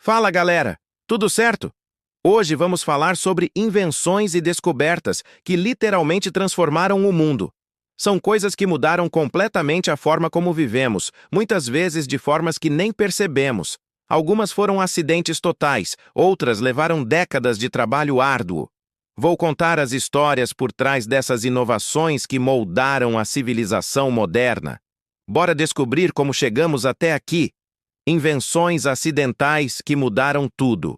Fala, galera! Tudo certo? Hoje vamos falar sobre invenções e descobertas que literalmente transformaram o mundo. São coisas que mudaram completamente a forma como vivemos, muitas vezes de formas que nem percebemos. Algumas foram acidentes totais, outras levaram décadas de trabalho árduo. Vou contar as histórias por trás dessas inovações que moldaram a civilização moderna. Bora descobrir como chegamos até aqui. Invenções acidentais que mudaram tudo.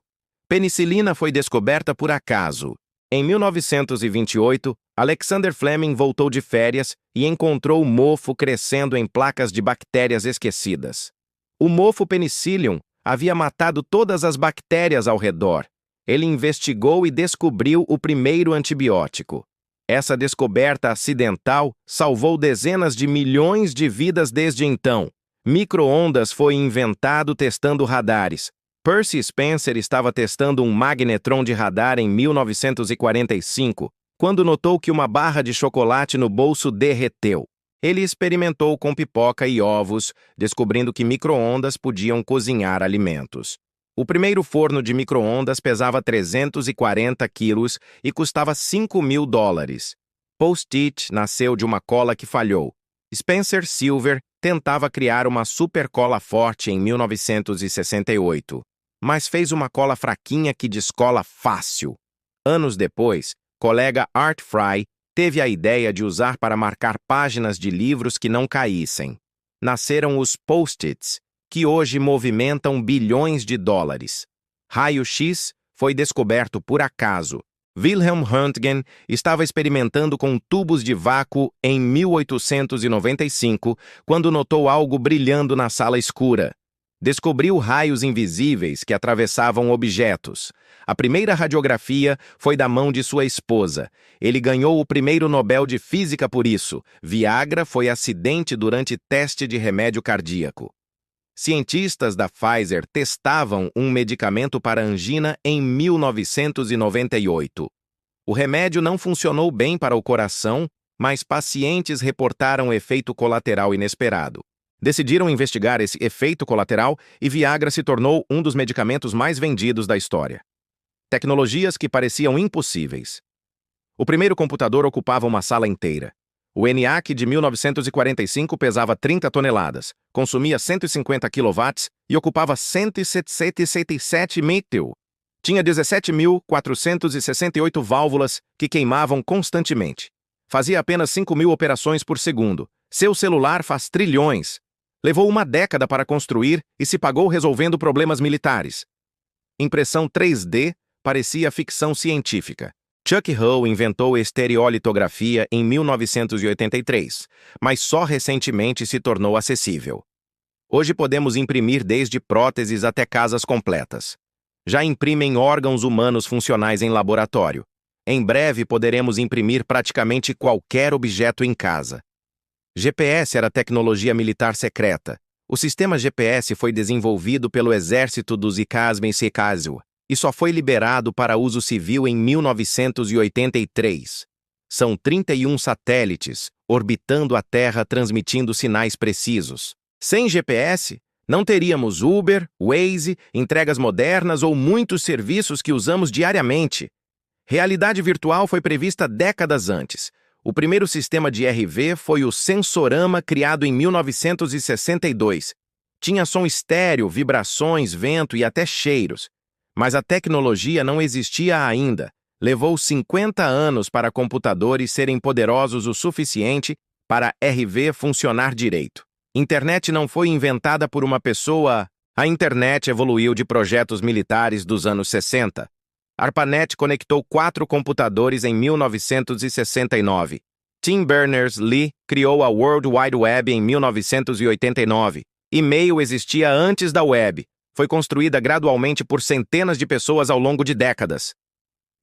Penicilina foi descoberta por acaso. Em 1928, Alexander Fleming voltou de férias e encontrou mofo crescendo em placas de bactérias esquecidas. O mofo Penicillium havia matado todas as bactérias ao redor. Ele investigou e descobriu o primeiro antibiótico. Essa descoberta acidental salvou dezenas de milhões de vidas desde então. Micro-ondas foi inventado testando radares. Percy Spencer estava testando um magnetron de radar em 1945, quando notou que uma barra de chocolate no bolso derreteu. Ele experimentou com pipoca e ovos, descobrindo que micro-ondas podiam cozinhar alimentos. O primeiro forno de micro-ondas pesava 340 quilos e custava $5.000. Post-it nasceu de uma cola que falhou. Spencer Silver tentava criar uma super cola forte em 1968, mas fez uma cola fraquinha que descola fácil. Anos depois, colega Art Fry teve a ideia de usar para marcar páginas de livros que não caíssem. Nasceram os Post-its, que hoje movimentam bilhões de dólares. Raio-X foi descoberto por acaso. Wilhelm Röntgen estava experimentando com tubos de vácuo em 1895, quando notou algo brilhando na sala escura. Descobriu raios invisíveis que atravessavam objetos. A primeira radiografia foi da mão de sua esposa. Ele ganhou o primeiro Nobel de Física por isso. Viagra foi acidente durante teste de remédio cardíaco. Cientistas da Pfizer testavam um medicamento para angina em 1998. O remédio não funcionou bem para o coração, mas pacientes reportaram efeito colateral inesperado. Decidiram investigar esse efeito colateral e Viagra se tornou um dos medicamentos mais vendidos da história. Tecnologias que pareciam impossíveis. O primeiro computador ocupava uma sala inteira. O ENIAC de 1945 pesava 30 toneladas, consumia 150 kW e ocupava 177 metal. Tinha 17.468 válvulas que queimavam constantemente. Fazia apenas 5.000 operações por segundo. Seu celular faz trilhões. Levou uma década para construir e se pagou resolvendo problemas militares. Impressão 3D parecia ficção científica. Chuck Hull inventou estereolitografia em 1983, mas só recentemente se tornou acessível. Hoje podemos imprimir desde próteses até casas completas. Já imprimem órgãos humanos funcionais em laboratório. Em breve poderemos imprimir praticamente qualquer objeto em casa. GPS era tecnologia militar secreta. O sistema GPS foi desenvolvido pelo exército dos Icazmen-Secazio e só foi liberado para uso civil em 1983. São 31 satélites orbitando a Terra transmitindo sinais precisos. Sem GPS, não teríamos Uber, Waze, entregas modernas ou muitos serviços que usamos diariamente. Realidade virtual foi prevista décadas antes. O primeiro sistema de RV foi o Sensorama, criado em 1962. Tinha som estéreo, vibrações, vento e até cheiros. Mas a tecnologia não existia ainda. Levou 50 anos para computadores serem poderosos o suficiente para RV funcionar direito. Internet não foi inventada por uma pessoa. A internet evoluiu de projetos militares dos anos 60. ARPANET conectou 4 computadores em 1969. Tim Berners-Lee criou a World Wide Web em 1989. E-mail existia antes da web. Foi construída gradualmente por centenas de pessoas ao longo de décadas.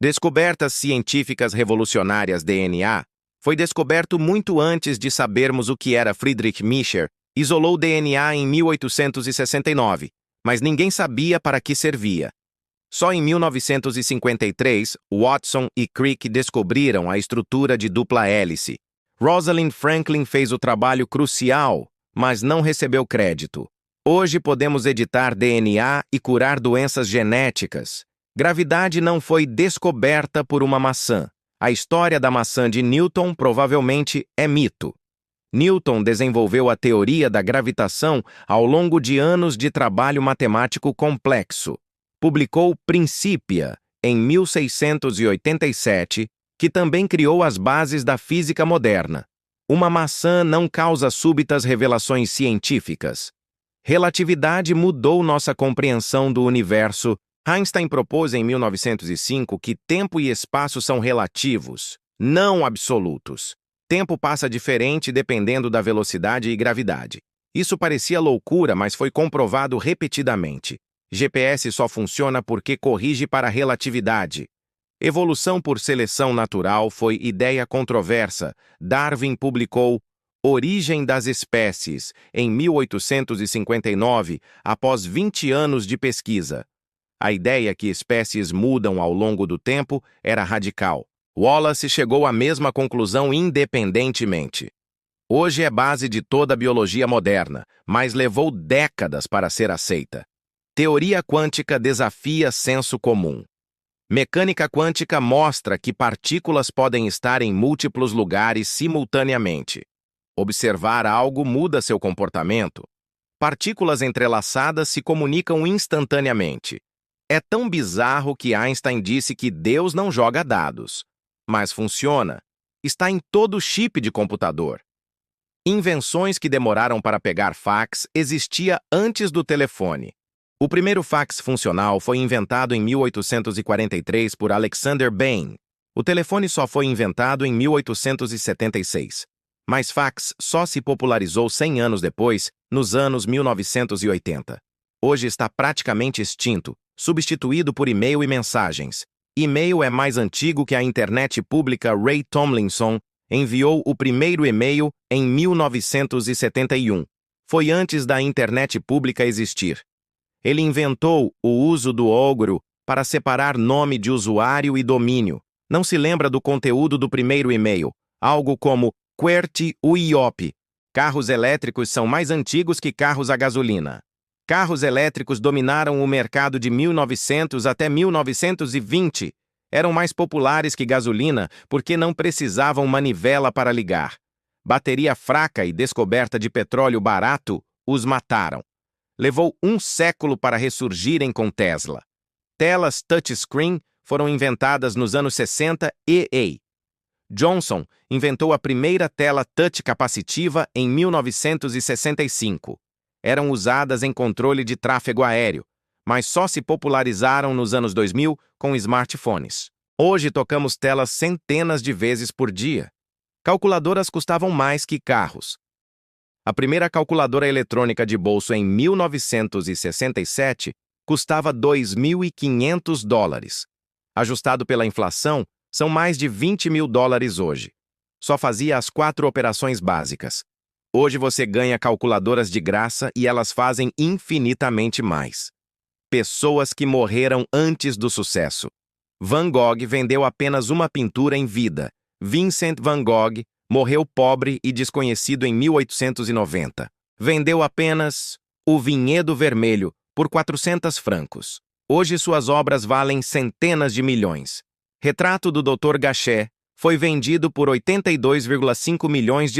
Descobertas científicas revolucionárias. DNA foi descoberto muito antes de sabermos o que era. Friedrich Miescher isolou DNA em 1869, mas ninguém sabia para que servia. Só em 1953, Watson e Crick descobriram a estrutura de dupla hélice. Rosalind Franklin fez o trabalho crucial, mas não recebeu crédito. Hoje podemos editar DNA e curar doenças genéticas. Gravidade não foi descoberta por uma maçã. A história da maçã de Newton provavelmente é mito. Newton desenvolveu a teoria da gravitação ao longo de anos de trabalho matemático complexo. Publicou Principia, em 1687, que também criou as bases da física moderna. Uma maçã não causa súbitas revelações científicas. Relatividade mudou nossa compreensão do universo. Einstein propôs em 1905 que tempo e espaço são relativos, não absolutos. Tempo passa diferente dependendo da velocidade e gravidade. Isso parecia loucura, mas foi comprovado repetidamente. GPS só funciona porque corrige para a relatividade. Evolução por seleção natural foi ideia controversa. Darwin publicou Origem das Espécies em 1859, após 20 anos de pesquisa. A ideia que espécies mudam ao longo do tempo era radical. Wallace chegou à mesma conclusão independentemente. Hoje é base de toda a biologia moderna, mas levou décadas para ser aceita. Teoria quântica desafia senso comum. Mecânica quântica mostra que partículas podem estar em múltiplos lugares simultaneamente. Observar algo muda seu comportamento. Partículas entrelaçadas se comunicam instantaneamente. É tão bizarro que Einstein disse que Deus não joga dados. Mas funciona. Está em todo chip de computador. Invenções que demoraram para pegar fax existia antes do telefone. O primeiro fax funcional foi inventado em 1843 por Alexander Bain. O telefone só foi inventado em 1876. Mas fax só se popularizou 100 anos depois, nos anos 1980. Hoje está praticamente extinto, substituído por e-mail e mensagens. E-mail é mais antigo que a internet pública. Ray Tomlinson enviou o primeiro e-mail em 1971. Foi antes da internet pública existir. Ele inventou o uso do ogro para separar nome de usuário e domínio. Não se lembra do conteúdo do primeiro e-mail, algo como QWERTY UIOP. Carros elétricos são mais antigos que carros a gasolina. Carros elétricos dominaram o mercado de 1900 até 1920. Eram mais populares que gasolina porque não precisavam manivela para ligar. Bateria fraca e descoberta de petróleo barato os mataram. Levou um século para ressurgirem com Tesla. Telas touchscreen foram inventadas nos anos 60 e Johnson inventou a primeira tela touch capacitiva em 1965. Eram usadas em controle de tráfego aéreo, mas só se popularizaram nos anos 2000 com smartphones. Hoje tocamos telas centenas de vezes por dia. Calculadoras custavam mais que carros. A primeira calculadora eletrônica de bolso em 1967 custava $2.500. Ajustado pela inflação, são mais de $20 mil hoje. Só fazia as 4 operações básicas. Hoje você ganha calculadoras de graça e elas fazem infinitamente mais. Pessoas que morreram antes do sucesso. Van Gogh vendeu apenas uma pintura em vida. Vincent van Gogh morreu pobre e desconhecido em 1890. Vendeu apenas O Vinhedo Vermelho por 400 francos. Hoje suas obras valem centenas de milhões. Retrato do Dr. Gachet foi vendido por $82,5 milhões.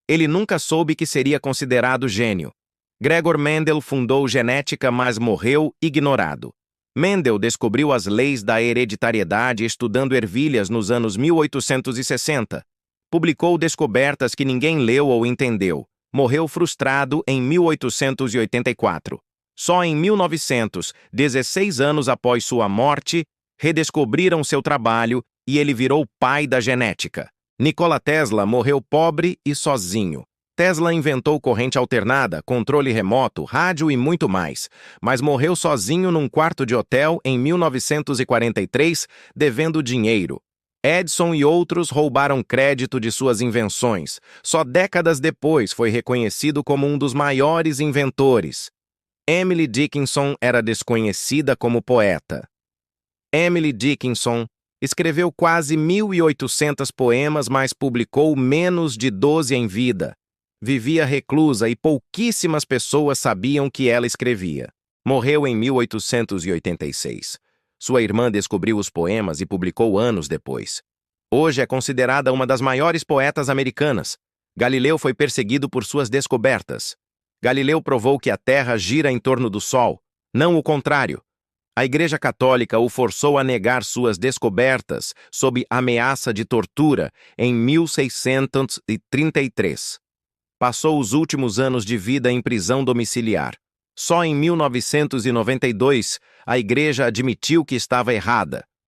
Ele nunca soube que seria considerado gênio. Gregor Mendel fundou genética, mas morreu ignorado. Mendel descobriu as leis da hereditariedade estudando ervilhas nos anos 1860. Publicou descobertas que ninguém leu ou entendeu. Morreu frustrado em 1884. Só em 1900, 16 anos após sua morte, redescobriram seu trabalho e ele virou pai da genética. Nikola Tesla morreu pobre e sozinho. Tesla inventou corrente alternada, controle remoto, rádio e muito mais, mas morreu sozinho num quarto de hotel em 1943, devendo dinheiro. Edison e outros roubaram crédito de suas invenções. Só décadas depois foi reconhecido como um dos maiores inventores. Emily Dickinson era desconhecida como poeta. Emily Dickinson escreveu quase 1.800 poemas, mas publicou menos de 12 em vida. Vivia reclusa e pouquíssimas pessoas sabiam que ela escrevia. Morreu em 1886. Sua irmã descobriu os poemas e publicou anos depois. Hoje é considerada uma das maiores poetas americanas. Galileu foi perseguido por suas descobertas. Galileu provou que a Terra gira em torno do Sol, não o contrário. A Igreja Católica o forçou a negar suas descobertas sob ameaça de tortura em 1633. Passou os últimos anos de vida em prisão domiciliar. Só em 1992, a Igreja admitiu que estava errada